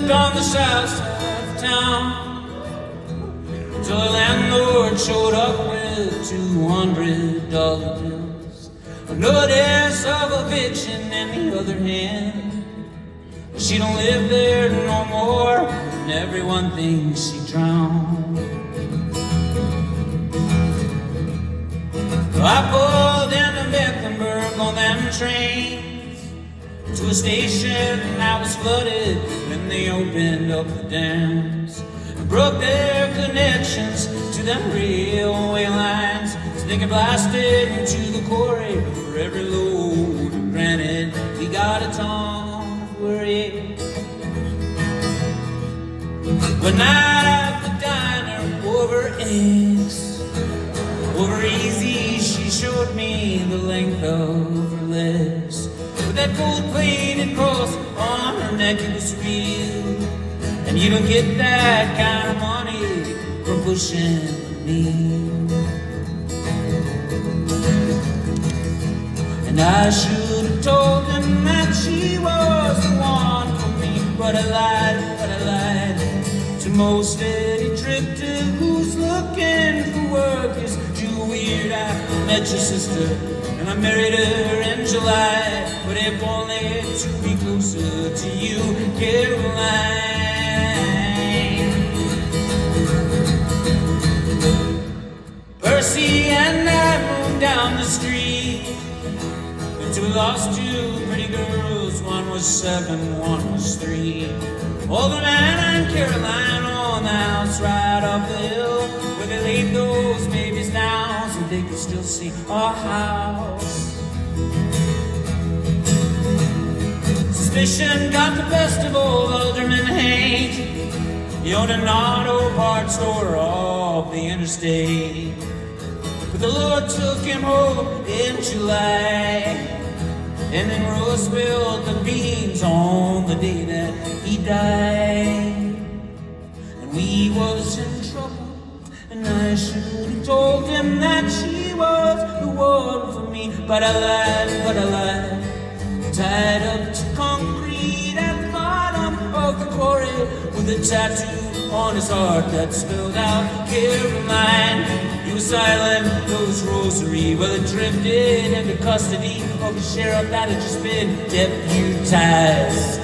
lived on the south side of town, till the landlord showed up with $200 bills, a notice of eviction in the other hand. She don't live there no more, and everyone thinks she drowned. I pulled into Mecklenburg on them trains to a station that was flooded when they opened up the dams and broke their connections to them railway lines, so they could blast it into the quarry for every load of granite. We got a ton of worry. One night at the diner over eggs, over easy, she showed me the length of her legs. With that gold-plated cross on her neck, it was real. And you don't get that kind of money from pushing me. And I should have told him that she was the one for me, but I lied to most steady drifter who's looking for work is too weird. I met your sister and I married her in July, but if only to be closer to you, Caroline. Percy and I moved down the street, but we lost two pretty girls. One was 7, one was 3. Older man and Caroline on the house right up the hill, where they laid those babies down so they could still see our house. Suspicion got the best of old Alderman hate. He owned an auto parts store off the interstate, but the Lord took him home in July, and then Rose spilled the beans on the day that he died. And we was in trouble, and I should have told him that she was the one for me. But I lied, tied up to concrete at the bottom of the quarry, with a tattoo on his heart that spelled out Caroline. He was silent, those rosary, well, it drifted into custody of the sheriff that had just been deputized.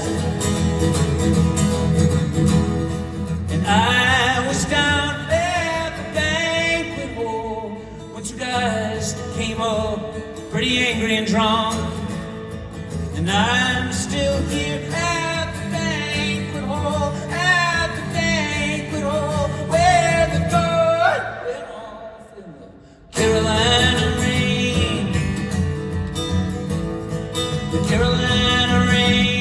And I was down at the banquet hall when two guys came up, pretty angry and drunk. And I'm still here at the banquet hall, where the door went off in the Carolina rain. The Carolina rain.